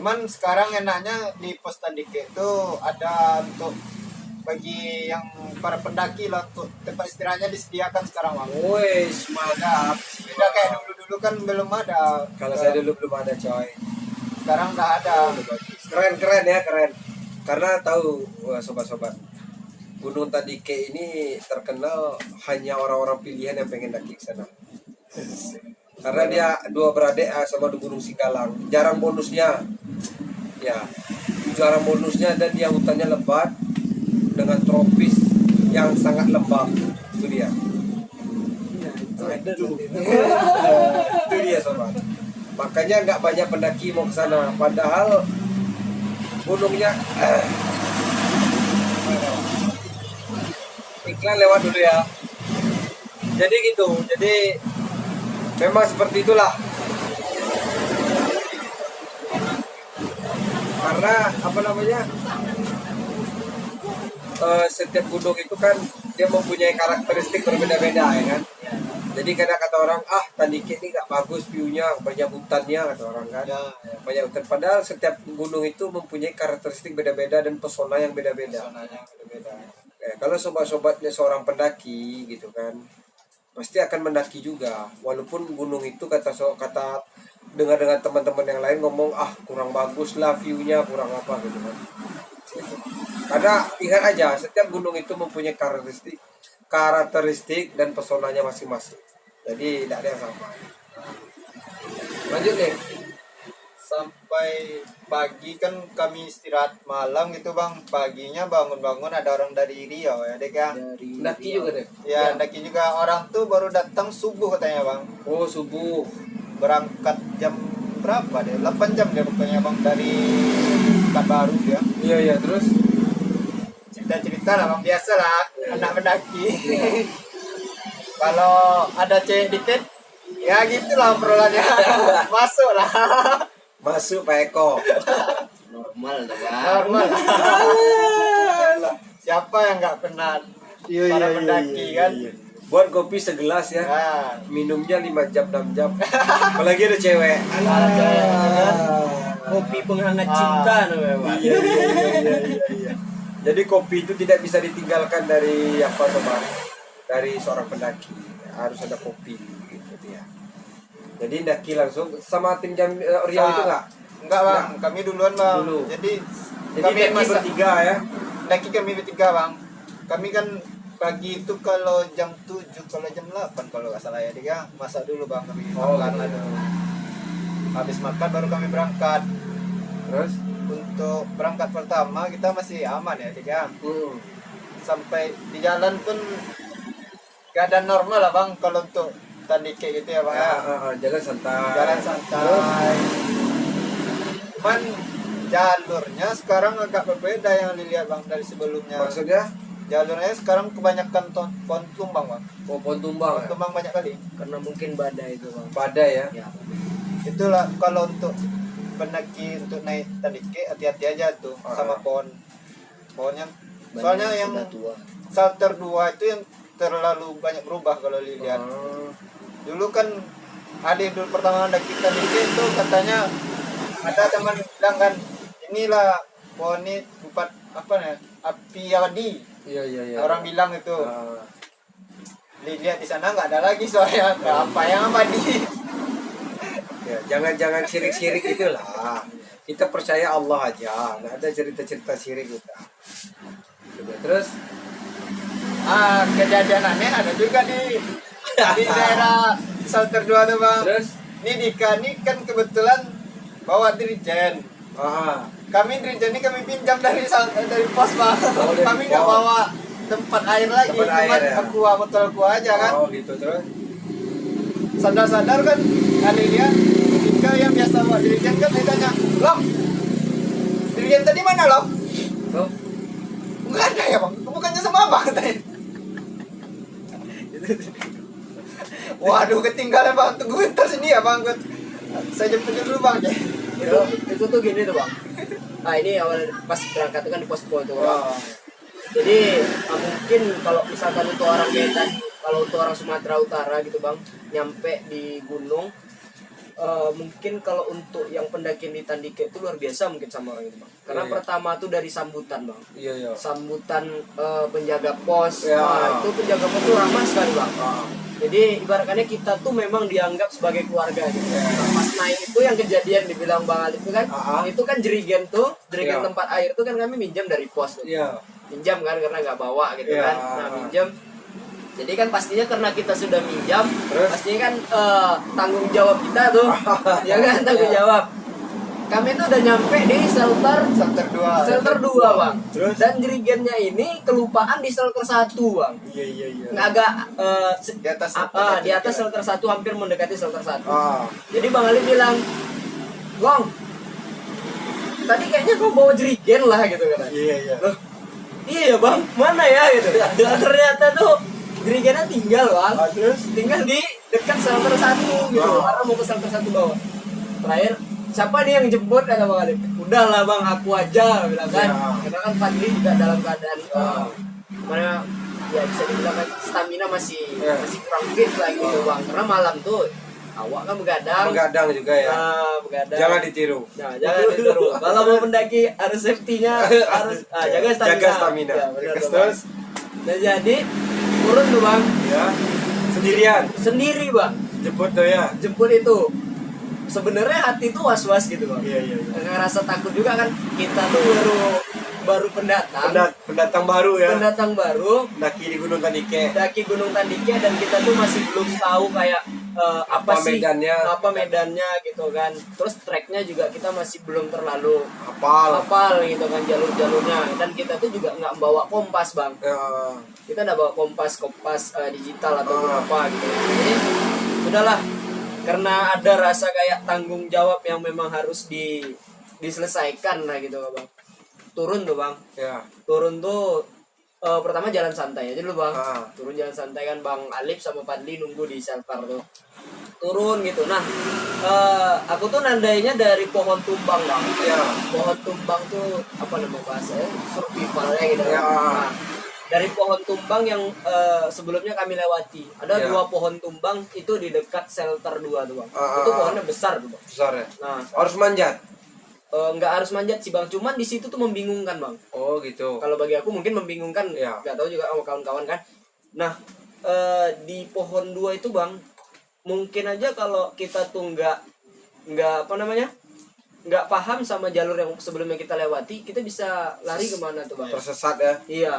Cuman sekarang enaknya di pos Tandike itu ada untuk bagi yang para pendaki lah, untuk tempat istirahatnya disediakan sekarang bang. Wes, mantap. Beda kayak dulu kan belum ada. Kalau saya dulu belum ada coy. Sekarang udah ada. Keren ya, keren. Karena tahu, wah, sobat-sobat, Gunung Tandike ini terkenal hanya orang-orang pilihan yang pengen daki ke sana. Karena dia dua beradik sama di Gunung Singgalang. Jarang bonusnya. Ya. Jarang bonusnya, dan dia hutannya lebat dengan tropis yang sangat lembab. Itu dia. Itu dia sobat. Makanya nggak banyak pendaki mau ke sana. Padahal gunungnya iklan lewat dulu ya. Jadi gitu. Jadi memang seperti itulah. Karena apa namanya? Setiap gunung itu kan dia mempunyai karakteristik berbeda-beda ya kan. Jadi kadang kata orang, Tandike ini nggak bagus view-nya, banyak hutannya kata orang kan. Banyak hutan. Padahal setiap gunung itu mempunyai karakteristik beda-beda dan pesona yang beda-beda. Kalau sobat-sobatnya seorang pendaki gitu kan, pasti akan mendaki juga. Walaupun gunung itu kata dengar dengan teman-teman yang lain ngomong kurang bagus lah view-nya, kurang apa gitu kan. Karena ingat aja, setiap gunung itu mempunyai karakteristik dan pesonanya masing-masing. Jadi tidak ada yang sama. Lanjut nih. Sampai pagi kan kami istirahat malam gitu bang. Paginya bangun-bangun ada orang dari Riau ya dek ya. Daki juga deh. Ya daki juga, orang tuh baru datang subuh katanya bang. Oh, subuh. Berangkat jam berapa deh? 8 jam deh pokoknya bang dari Pekanbaru ya. Iya, terus Cerita lah bang, biasa lah anak mendaki. Kalau ada cewek dikit ya gitulah obrolannya. Masuk lah. masuk Pak Eko. Normal dah bang. Normal. Siapa yang nggak pernah para pendaki kan? Buat kopi segelas ya. Nah, Minumnya 5 jam 6 jam. Apalagi ada cewek. Kopi penghangat cinta namanya bang. Iya. Jadi kopi itu tidak bisa ditinggalkan dari sobat? Dari seorang pendaki. Harus ada kopi gitu dia. Jadi daki langsung sama tim Riau itu enggak bang, kami duluan bang. Dulu. Jadi kami daki bertiga ya. Daki kami bertiga bang. Kami kan pagi itu kalau jam 7, kalau jam 8 kalau nggak salah ya dia masak dulu bang, kami makan lah dulu. Habis makan baru kami berangkat. Terus Untuk berangkat pertama kita masih aman ya dia. Sampai di jalan pun keadaan normal lah bang kalau untuk Tandike gitu ya bang ya. Jalan santai. Jalan santai. Cuman jalurnya sekarang agak berbeda yang dilihat bang dari sebelumnya. Maksudnya? Jalurnya sekarang kebanyakan pohon tumbang bang. Pohon tumbang. Pohon tumbang banyak kali. Karena mungkin badai itu bang. Badai ya. Ya. Itulah kalau untuk pendaki untuk naik Tandike hati-hati aja tuh sama pohonnya. Soalnya yang tua. Salter 2 itu yang terlalu banyak berubah kalau dilihat. Dulu kan dulu pertama daki Tandike itu katanya ada teman bilang kan, inilah pohon ini bupat api abadi. Iya. Orang bilang itu. Dilihat di sana nggak ada lagi soalnya apa yang abadi. Ya, jangan syirik-syirik itulah. Kita percaya Allah aja, nggak ada cerita-cerita syirik kita. Terus Kejadian aneh ada juga di daerah Salter 2 tuh bang. Terus Ini Dika ini kan kebetulan bawa dirijen. Kami dirijen ini kami pinjam dari pos bang. Kami nggak bawa tempat air lagi, cuma aqua, botol aqua aja kan. Gitu. Terus Sadar-sadar kan ada dia Dika yang biasa bawa dirijen kan, dia tanya, "Loh, dirijen tadi mana loh?" Nggak ada ya bang, bukannya sama abang katanya. Waduh ketinggalan bang, tunggu bentar sini ya bang, saya jemput dulu bang. Itu tuh gini tuh bang. Nah ini awal pas berangkat itu kan di posko itu bang. Jadi mungkin kalau misalkan untuk orang Medan, kalau untuk orang Sumatera Utara gitu bang, nyampe di gunung mungkin kalau untuk yang pendakian di Tandike itu luar biasa mungkin sama orang itu bang. Karena Iya. pertama tuh dari sambutan bang. Iya iya. Sambutan penjaga pos. Ya. Nah, itu penjaga pos tuh ramah sekali bang. Ah. Jadi ibaratnya kita tuh memang dianggap sebagai keluarga gitu. Nah, pas naik itu yang kejadian dibilang Bang Ali itu kan, itu kan jerigen Ya. tempat air tuh kan kami minjam dari pos. Iya. Minjam kan karena nggak bawa gitu Ya. kan. Nah minjam. Jadi kan pastinya karena kita sudah minjam, Terus? pastinya kan tanggung jawab kita tuh, ya kan tanggung jawab. Kami tuh udah nyampe di Shelter 2. shelter 2 bang. Terus? Dan jerigennya ini kelupaan di shelter 1 bang. Iya iya iya. Nggak agak Di atas di atas shelter 1 hampir mendekati shelter 1. Ah. Jadi Bang Ali bilang, Bang, tadi kayaknya kau bawa jerigen lah gitu kan. Iya iya. Loh, iya ya bang, mana ya gitu. Dan ternyata tuh jerigennya tinggal bang. Terus? Tinggal di dekat shelter 1 gitu. Karena mau ke shelter 1 bawah. Terakhir, siapa nih yang jemput kata Bang Ali? Udahlah bang, aku aja bilang kan. Ya. Karena kan Fadli juga dalam keadaan mana ya bisa dibilang kan stamina masih kurang fit lah gitu bang. Karena malam tuh awak kan begadang. Begadang juga ya. Begadang. Jangan ditiru. Nah, jangan ditiru. Kalau mau mendaki harus safety-nya, harus jaga stamina. Jaga stamina. Ya, benar, Terus? Bang. Nah, jadi turun tuh bang, Ya. Sendirian. sendiri bang, Jemput tuh ya. jemput itu. Sebenarnya hati tuh was-was gitu bang. Iya iya. iya. Ngerasa takut juga kan, kita tuh baru pendatang, Pendatang baru ya. pendatang baru, Daki di Gunung Tandike. daki Gunung Tandike dan kita tuh masih belum tahu kayak apa sih medannya. apa medannya gitu kan. Terus treknya juga kita masih belum terlalu Hafal. gitu kan jalur-jalurnya, dan kita tuh juga nggak bawa kompas bang. Ya. Kita nggak bawa kompas digital atau apa gitu. Jadi sudahlah, karena ada rasa kayak tanggung jawab yang memang harus diselesaikan lah gitu bang. Turun tuh bang, Ya. turun tuh pertama jalan santai aja dulu bang. Turun jalan santai kan Bang Alip sama Padli nunggu di shelter tuh. Turun gitu. Nah, aku tuh nandainya dari pohon tumbang bang. Ya. Pohon tumbang tuh apa namanya bahasanya? Survivalnya gitu. Ya. Nah, dari pohon tumbang yang sebelumnya kami lewati. Ada Ya. 2 pohon tumbang itu di dekat shelter 2 tuh bang. Itu pohonnya besar tuh bang. Besar ya. Nah, Harus manjat. nggak harus manjat sih bang. Cuman di situ tuh membingungkan bang. Oh gitu. Kalau bagi aku mungkin membingungkan, Ya. nggak tahu juga sama kawan-kawan kan. Nah, di pohon 2 itu bang, mungkin aja kalau kita tuh nggak apa namanya, nggak paham sama jalur yang sebelumnya kita lewati, kita bisa lari kemana tuh bang? Tersesat ya. Iya.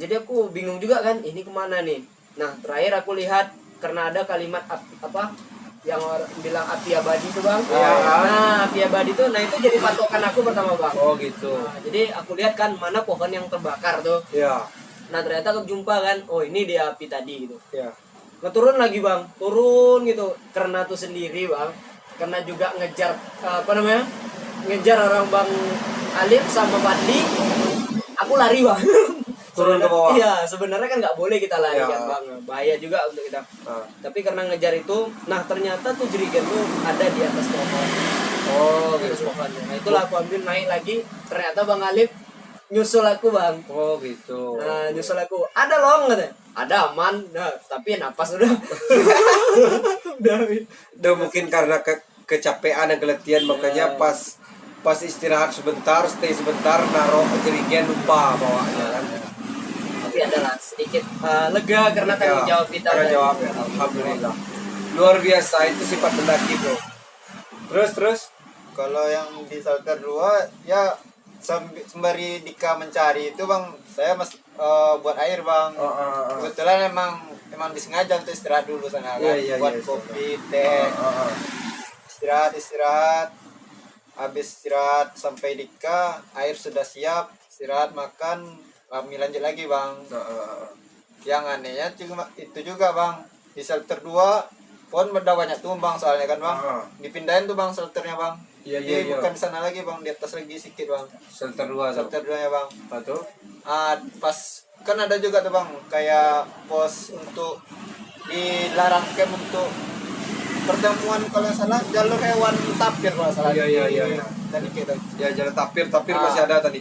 Jadi aku bingung juga kan, ini kemana nih? Nah, terakhir aku lihat karena ada kalimat apa yang orang bilang api abadi itu bang. Iya. Nah, api abadi itu, nah itu jadi patokan aku pertama bang. Oh gitu. Nah, jadi aku lihat kan mana pohon yang terbakar tuh. Ya. Nah ternyata aku jumpa kan, oh ini dia api tadi gitu. Ya. Ngeturun lagi bang, turun gitu. Karena tuh sendiri bang, karena juga ngejar apa namanya, ngejar orang Bang Alif sama Fadli. Aku lari bang. Turun ke bawah. Iya, sebenarnya kan nggak boleh kita lari Ya. kan bang, bahaya juga untuk kita. Tapi karena ngejar itu, nah ternyata tuh jerigen tuh ada di atas pohon. Oh Di atas gitu. pohonnya. Nah itulah aku ambil naik lagi. Ternyata Bang Alif nyusul aku bang. Oh gitu. Nah nyusul aku, ada long katanya. Ada aman, nah tapi napas udah. Udah mungkin karena kecapean dan keletihan makanya pas istirahat sebentar, stay sebentar, naruh jerigen lupa bawanya kan. Tapi adalah sedikit lega karena tanggung jawab kita. Tanggung jawab ya, alhamdulillah. Luar biasa itu sifat pendaki bro. Terus. Kalau yang di shelter 2 ya sembari Dika mencari itu bang, saya buat air bang. Kebetulan emang disengaja untuk istirahat dulu sana kan, buat kopi, teh, istirahat. Habis istirahat sampai Dika, air sudah siap, istirahat makan, kami lanjut lagi bang. Yang anehnya itu juga bang, di shelter 2 pohon udah banyak tumbang soalnya kan bang. Dipindahin tuh bang shelternya bang. Jadi bukan di sana lagi bang, di atas lagi sedikit bang. Shelter 2 Shelter 2 ya bang. Apa tuh? Pas kan ada juga tuh bang, kayak pos untuk dilarang camp untuk pertemuan kalau nggak salah jalur hewan tapir kalau nggak salah. Iya. Tadi kita. Ya jalan tapir masih ada tadi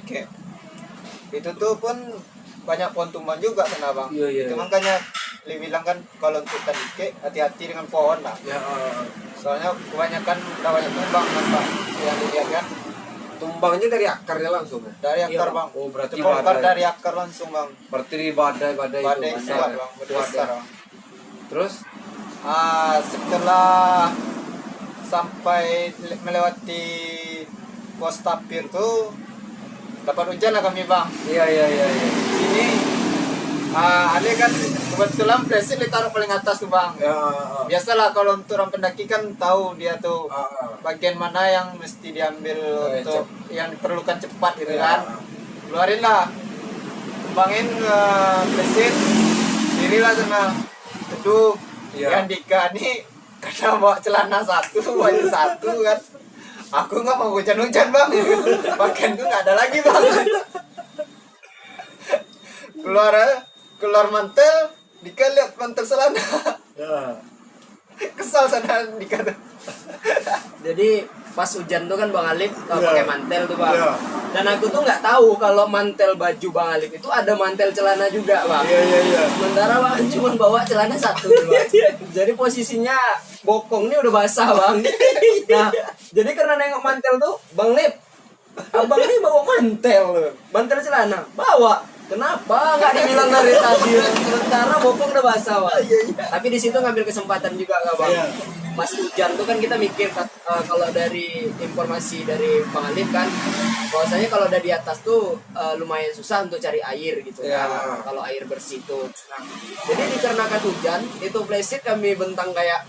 Itu tuh pun banyak pohon tumbang juga sana bang. Iya. Itu makanya Li bilang kan kalau untuk tandike hati-hati dengan pohon lah. Ya, Soalnya kebanyakan banyak tumbang kan Bang. Yang dilihat kan tumbangnya dari akarnya langsung ya. dari akar Iya, Bang. Oh, berarti Dibongkar badai. dari akar langsung Bang. Berarti di badai-badai itu Badai besar. kuat Ya? Bang, Kuat besar ya. Bang. Terus Setelah sampai melewati pos tapir tuh dapat hujan lah kami Bang. iya. Sini ada kan kebetulan flashlight ditaruh paling atas tuh Bang. Ya, Biasalah kalau untuk orang pendaki kan tahu dia tuh bagian mana yang mesti diambil iya, untuk yang diperlukan cepat gitu Iya. kan. Keluarin lah, kembangin flashlight, dirilah sana teduh. Iya. Yang Dika nih karena bawa celana satu, baju satu kan. Aku nggak mau hujan-hujan Bang. Pakaian tuh nggak ada lagi Bang. Keluar mantel, Dika lihat mantel celana. ya. Kesal sana Dika tuh. Jadi pas hujan tuh kan Bang Alif Iya. pakai mantel tuh Bang. Iya. Dan aku tuh nggak tahu kalau mantel baju Bang Alif itu ada mantel celana juga Bang. Iya. Sementara Bang cuma bawa celana satu tuh, Bang. Jadi posisinya bokong ini udah basah Bang. Nah, jadi karena nengok mantel tuh Bang Lip, abang ini bawa mantel celana, bawa. Kenapa nggak dibilang dari tadi? Sementara bokong udah basah Bang. Tapi di situ ngambil kesempatan juga nggak Bang? Iya. Pas hujan tuh kan kita mikir kalau dari informasi dari Bang Alif kan bahwasanya kalau udah di atas tuh lumayan susah untuk cari air gitu Ya. kan, kalau air bersih tuh. Nah, jadi dikarenakan hujan itu flashlight kami bentang kayak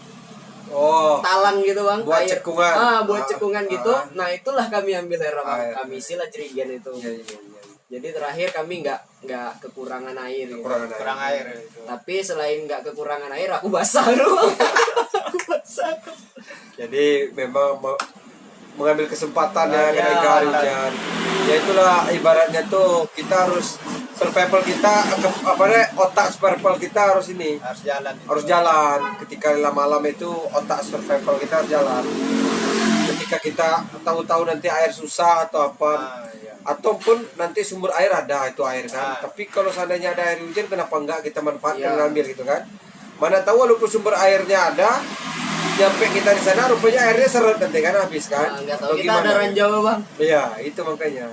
Oh. talang gitu Bang, Buat air. cekungan. Buat cekungan gitu. Nah itulah kami ambil air Bang, Iya. kami isilah jerigen itu. Iya. Jadi terakhir kami nggak kekurangan air gitu. Kekurangan air. Kurang air itu. Tapi selain nggak kekurangan air aku basah loh. Jadi memang mengambil kesempatan ya Iya, ketika hujan. Ya itulah ibaratnya tuh kita harus survival kita otak survival kita harus ini Harus jalan. harus jalan. Ketika malam itu otak survival kita harus jalan. Ketika kita tahu-tahu nanti air susah atau apa, Iya. ataupun nanti sumber air ada itu air kan. Ah. Tapi kalau seandainya ada air hujan kenapa enggak kita manfaatkan Iya. ngambil gitu kan? Mana tahu walaupun sumber airnya ada, nyampe kita di sana rupanya airnya seret nanti kan habis kan? Nah, nggak tahu Atau kita gimana? ada ranjau Bang. Iya itu makanya.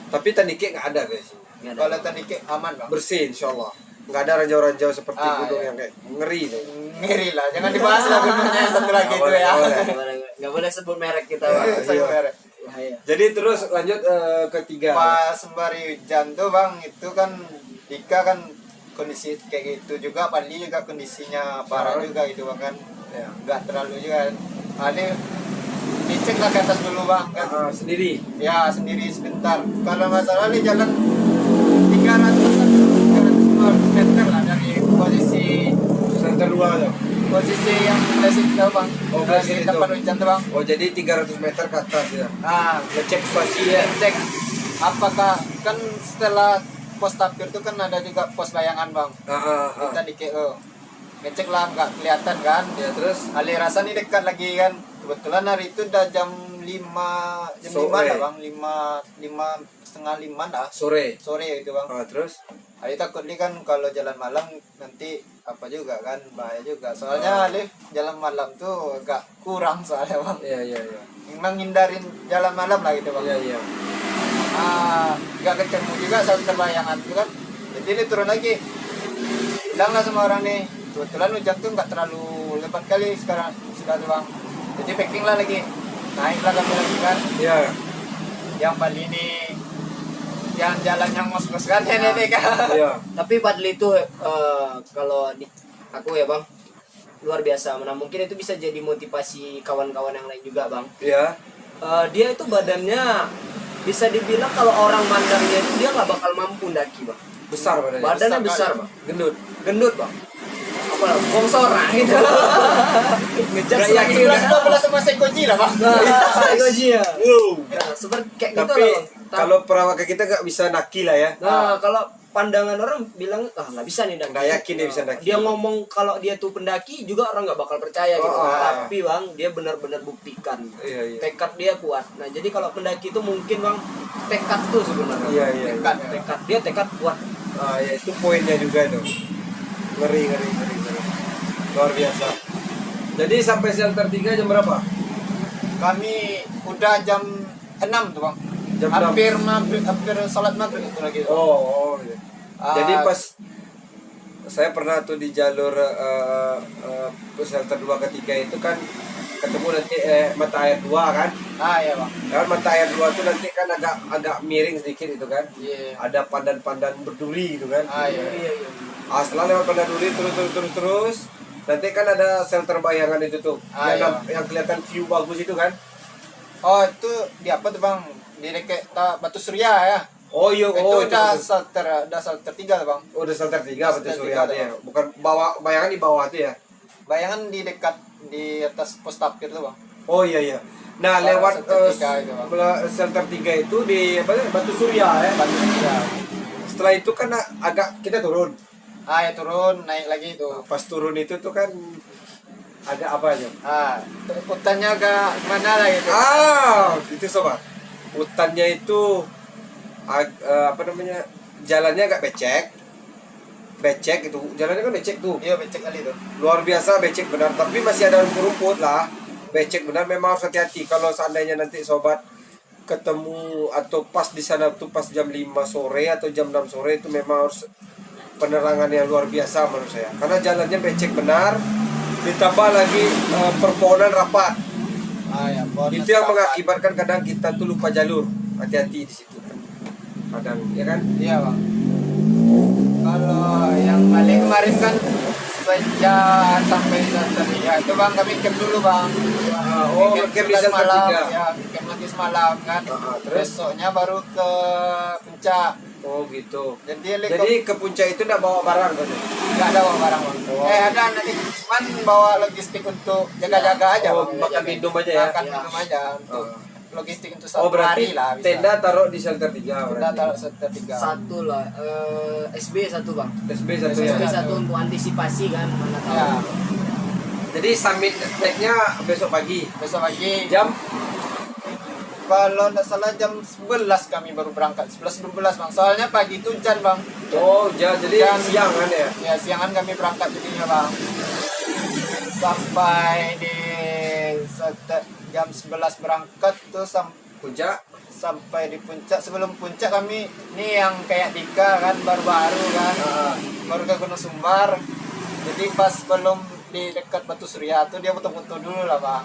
Tapi tandike nggak ada guys. Nggak ada. Kalau tandike aman Bang. Bersih insyaallah. Nggak ada ranjau-ranjau seperti gunung iya. yang kayak ngeri tuh. Ngeri lah, jangan dibahas lah gunungnya yang satu lagi Nggak itu boleh, ya. nggak boleh. Nggak boleh sebut merek kita Bang. Saya merek. Bahaya. Jadi terus lanjut ketiga. Pas sembari hujan tuh Bang, itu kan Dika kan kondisi kayak gitu juga, Padli juga kondisinya parah juga gitu Bang kan. Ya. Enggak terlalu juga. Ada dicek lah ke atas dulu Bang kan. Sendiri. Ya sendiri sebentar. Kalau nggak salah nih jalan 300 meter lah dari Center 2 tuh. posisi yang klasik itu Bang. Oh, Dari klasik itu. tempat hujan tuh Bang. Oh jadi 300 meter ke atas ya. Nah, Ngecek situasi ya. cek apakah kan setelah pos tapir itu kan ada juga pos bayangan Bang. Kita di KO. Ngecek lah nggak kelihatan kan. Ya terus Ali rasa nih dekat lagi kan. Kebetulan hari itu udah jam 5 Sore. lah Bang. 5:30 dah. sore. Sore itu Bang. Terus Ali takut nih kan kalau jalan malam nanti apa juga kan bahaya juga. Soalnya Ali jalan malam tuh agak kurang soalnya Bang. iya. Memang hindarin jalan malam lah gitu Bang. Iya. Nggak ketemu juga satu terbayangan itu kan. Jadi ini turun lagi. Bilang lah sama orang nih, kebetulan hujan tuh nggak terlalu lebat kali sekarang sudah tuh Bang. Jadi packing lah lagi. Naiklah kami lagi kan. Iya. Yang Bali ini yang jalan yang ngos-ngos kan ini kan. Iya. Tapi Padli itu kalau di aku ya Bang luar biasa. Nah mungkin itu bisa jadi motivasi kawan-kawan yang lain juga Bang. Iya. Dia itu badannya bisa dibilang kalau orang mandangnya itu dia nggak bakal mampu ndaki Bang. Besar badannya. Badannya besar besar Bang. Gendut. Gendut Bang. Apa bongsora gitu. Ngejar Nggak yakin. 11-12 sama Sekoji lah Bang. Iya. Wow. Nah, seperti kayak gitu Tapi lah Bang. kalau perawak kita nggak bisa naki lah ya. Nah, kalau pandangan orang bilang nggak bisa nih ndaki. Nggak yakin dia bisa ndaki. Dia ngomong kalau dia tuh pendaki juga orang nggak bakal percaya gitu. Oh, Tapi Bang, dia benar-benar buktikan. Iya. Tekad dia kuat. Nah, jadi kalau pendaki itu mungkin Bang tekad tuh sebenarnya. Iya. Tekad dia tekad kuat. Ya itu poinnya juga tuh. Ngeri. Luar biasa. Jadi sampai shelter 3 jam berapa? Kami udah jam 6 tuh bang. Jam 6. Hampir salat maghrib itu lagi tuh. Iya. Ah. Jadi pas saya pernah tuh di jalur shelter 2 ke 3 itu kan ketemu nanti mata air 2 kan. Iya bang. Kan mata air 2 tuh nanti kan agak miring sedikit itu kan. Iya. Ada pandan-pandan berduri gitu kan. Iya. Setelah lewat pandan duri terus nanti kan ada shelter bayangan itu tuh. Yang kelihatan view bagus itu kan. Oh itu di apa tuh bang? Di dekat Batu Surya ya. Oh iya, Itu udah shelter 3 tuh bang. Oh, udah shelter 3 Batu Shelter Surya 3 ya. Bukan bayangan di bawah tuh ya. Bayangan di dekat di atas pos tapir tuh bang. Oh iya. Nah, lewat shelter 3 itu, Bang. shelter 3 itu di Batu Surya ya. Batu Surya. Setelah itu kan agak kita turun. Ya turun naik lagi tuh. Pas turun itu tuh kan ada apa aja? Hutannya agak gimana lah gitu. Itu sobat. Hutannya itu apa namanya? Jalannya agak becek itu. Jalannya kan becek tuh. Iya becek kali tuh. Luar biasa becek benar, tapi masih ada rumput-rumput lah. Becek benar, memang harus hati-hati kalau seandainya nanti sobat ketemu atau pas di sana tuh pas jam 5 sore atau jam 6 sore itu memang harus penerangan yang luar biasa menurut saya. Karena jalannya becek benar, ditambah lagi perpohonan rapat. Ya, Itu yang mengakibatkan kadang kita tuh lupa jalur. Hati-hati di situ kan. Kadang, ya kan? Iya bang. Kalau yang paling kemarin kan sejak sampai shelter 3 itu bang kami camp dulu bang. Camp di shelter 3. Ya, camp lagi semalam kan. Terus? Besoknya baru ke puncak. Oh gitu. Jadi ke puncak itu udah bawa barang kan? nggak ada bawa barang bang. Ada nanti cuman bawa logistik untuk jaga-jaga aja bang. Makan minum aja ya? Makan minum aja untuk logistik untuk satu berarti hari lah. Bisa. tenda taruh di shelter 3 Tenda berarti? taruh shelter 3. Satu lah, SB satu bang. SB 1 ya? SB satu untuk antisipasi kan, mana tahu. Ya, Jadi summit naiknya besok pagi. besok pagi. Jam? Kalau nggak salah jam 11 kami baru berangkat. 11-12 bang. Soalnya pagi itu hujan bang. Jadi siang kan ya? Ya siangan kami berangkat jadinya bang. Sampai di jam 11 berangkat tuh Puncak? sampai di puncak. Sebelum puncak kami ini yang kayak Dika kan baru-baru kan. Baru ke Gunung Sumbar. Jadi pas belum di dekat Batu Surya tuh dia foto-foto dulu lah bang.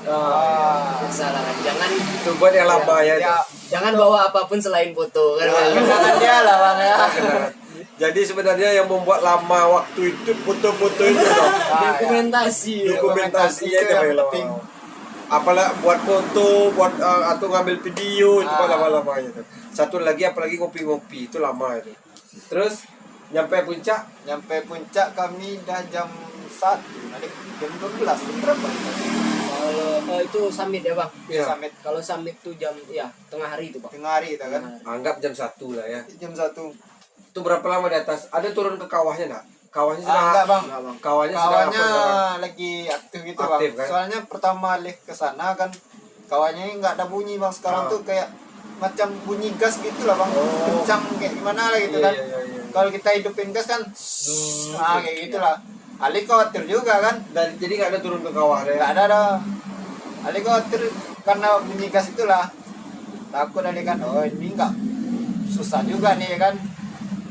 Salah, jangan Itu buat yang lama ya. jangan bawa apapun selain foto kan. Jangan dia lah bang ya. Jadi sebenarnya yang membuat lama waktu itu foto-foto itu dong. Dokumentasinya itu yang yang penting. lama. Apalah buat foto, buat atau ngambil video itu lama-lama itu. Satu lagi apalagi ngopi-ngopi itu lama itu. Terus nyampe puncak? Nyampe puncak kami dah jam 1, nanti jam 12, jam berapa? Kalau itu summit ya bang. Iya. Summit Kalau summit tuh jam tengah hari itu bang. tengah hari itu kan. Anggap jam 1 lah ya. Jam 1. Itu berapa lama di atas? Ada turun ke kawahnya enggak? Kawahnya Enggak bang. Kawahnya sedang Kawahnya apa? lagi aktif gitu Aktif, bang. kan? Soalnya pertama lift ke sana kan kawahnya ini nggak ada bunyi bang. Sekarang tuh kayak macam bunyi gas gitu lah bang. Kencang kayak gimana lah gitu kan. Iya. Kalau kita hidupin gas kan kayak gitulah. Ali khawatir juga kan. Dan jadi nggak ada turun ke kawah ya? Nggak ada dah. Ali khawatir karena bunyi gas itulah. Takut Ali kan. Oh ini nggak susah juga nih kan.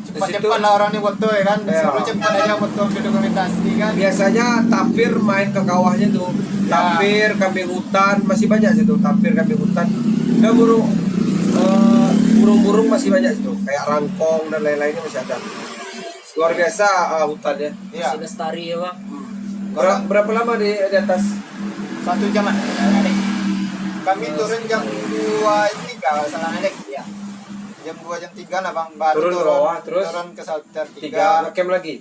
Cepat-cepat lah orang nih foto ya kan. Suruh cepat aja foto ke dokumentasi kan. Biasanya tapir main ke kawahnya tuh. Tapir, kambing hutan masih banyak situ. Tapir, kambing hutan. Dan burung-burung masih banyak situ. Kayak rangkong dan lain-lainnya masih ada. Luar biasa hutannya. Iya. Masih lestari ya bang. Berapa lama di atas? 1 jam adik. Kami turun jam 2.3 kalau salah adik. Iya. Jam 2 jam 3 lah bang. Baru Turun ke bawah, terus? turun ke shelter 3 3. ngecamp lagi.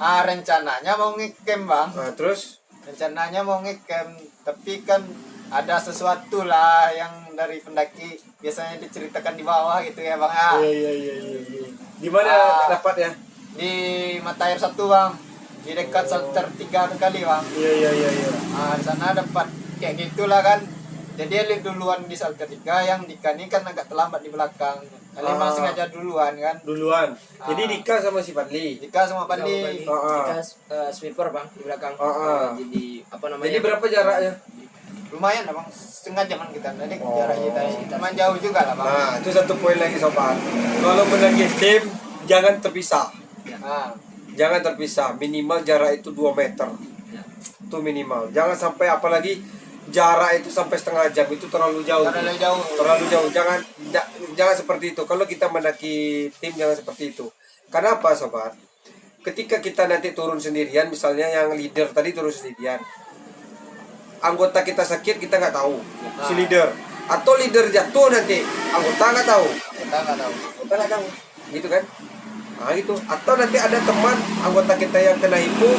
Rencananya mau ngecamp bang. Terus? Rencananya mau ngecamp. Tapi kan ada sesuatu lah yang dari pendaki biasanya diceritakan di bawah gitu ya bang. Iya. Di mana dapat ya? Di mata air 1 bang. Di dekat shelter 3 kali bang. Iya. Di sana dapat kayak gitulah kan. Jadi Ali duluan di sal ketiga, yang Dika ini kan agak terlambat di belakang. Ali memang sengaja duluan kan. Duluan. Jadi Dika sama si Fadli. Dika sama Pandi. Kita sweeper bang di belakang. Jadi apa namanya? Jadi berapa jaraknya? Lumayan lah bang, setengah jaman kita. Tadi jarak kita cuman jauh juga lah bang. Nah, itu satu poin lagi sobat. Kalau menagih tim jangan terpisah. Ah, Jangan terpisah, minimal jarak itu 2 meter. Itu minimal. Jangan sampai apalagi jarak itu sampai setengah jam, itu terlalu jauh. terlalu jauh. Terlalu jauh. Jangan seperti itu. Kalau kita mendaki tim jangan seperti itu. Kenapa sobat? Ketika kita nanti turun sendirian, misalnya yang leader tadi turun sendirian, anggota kita sakit kita nggak tahu, si leader, atau leader jatuh nanti anggota nggak tahu, Kita nggak tahu. gitu kan? Nah gitu. Atau nanti ada teman anggota kita yang kena hipo,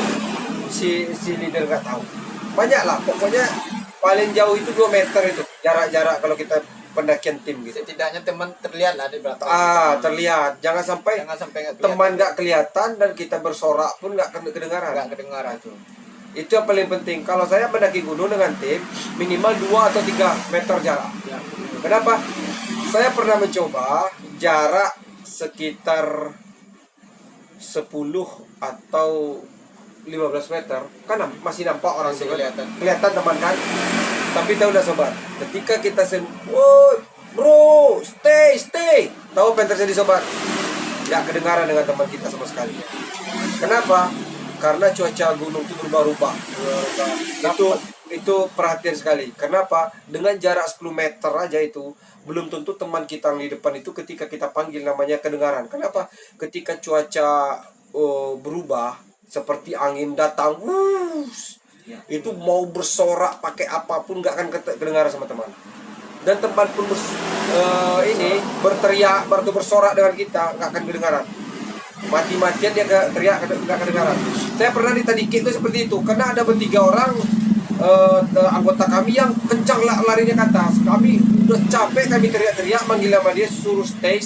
si leader nggak tahu. Banyak lah, pokoknya paling jauh itu 2 meter itu jarak kalau kita pendakian tim gitu. Setidaknya teman terlihat lah di belakang. Terlihat. Jangan sampai nggak teman nggak kelihatan dan kita bersorak pun nggak kedengaran. nggak kedengaran tuh. Itu yang paling penting. Kalau saya mendaki gunung dengan tim, minimal 2 atau 3 meter jarak. Kenapa? Saya pernah mencoba jarak sekitar 10 atau 15 meter. Kan masih nampak orang Masih itu kan? kelihatan. Kelihatan teman kan? Tapi tahu udah sobat, ketika kita woi bro, stay. Tahu apa yang terjadi sobat? Nggak kedengaran dengan teman kita sama sekali. Kenapa? Karena cuaca gunung itu berubah-ubah. Itu perhatian sekali. Kenapa? Dengan jarak 10 meter aja itu belum tentu teman kita yang di depan itu ketika kita panggil namanya kedengaran. Kenapa? Ketika cuaca berubah seperti angin datang, itu mau bersorak pakai apapun nggak akan kedengaran sama teman. Dan teman pun berteriak, bersorak dengan kita nggak akan kedengaran. Mati-matian dia teriak nggak kedengaran. Saya pernah di Tadike itu seperti itu karena ada 3 orang anggota kami yang kencang larinya ke atas. Kami udah capek, kami teriak-teriak manggil nama dia, suruh stay,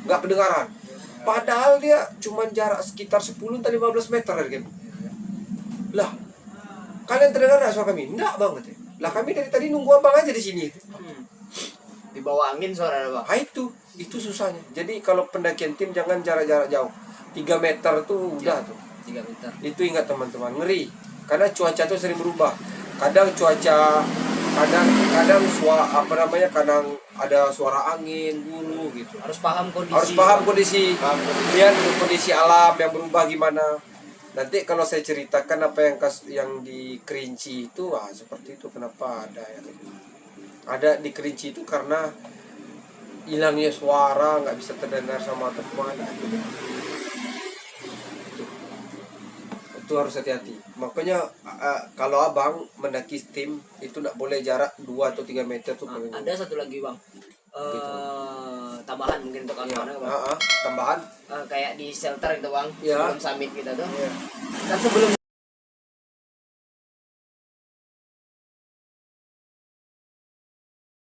nggak kedengaran. Padahal dia cuma jarak sekitar 10 atau 15 meter dari kami. Lah, kalian terdengar nggak suara kami? Nggak banget ya. Lah kami dari tadi nunggu abang aja di sini. Di bawah angin suara bang. Ah itu susahnya. Jadi kalau pendakian tim jangan jarak-jarak jauh. 3 meter tuh udah tuh. 3 meter. Itu ingat teman-teman, ngeri. Karena cuaca tuh sering berubah. Kadang kadang kadang ada suara angin dulu gitu. Harus paham kondisi. Harus paham kondisi. Lihat kondisi alam yang berubah gimana. Nanti kalau saya ceritakan apa yang di Kerinci itu, seperti itu. Kenapa ada di Kerinci itu karena hilangnya suara, nggak bisa terdengar sama teman. Itu harus hati-hati. Makanya kalau abang mendaki tim itu nggak boleh jarak 2 atau 3 meter tuh. Ada satu lagi bang, tambahan mungkin untuk kawan-kawan bang. Tambahan Kayak di shelter gitu bang, Ya. sebelum summit kita tuh. Kan sebelum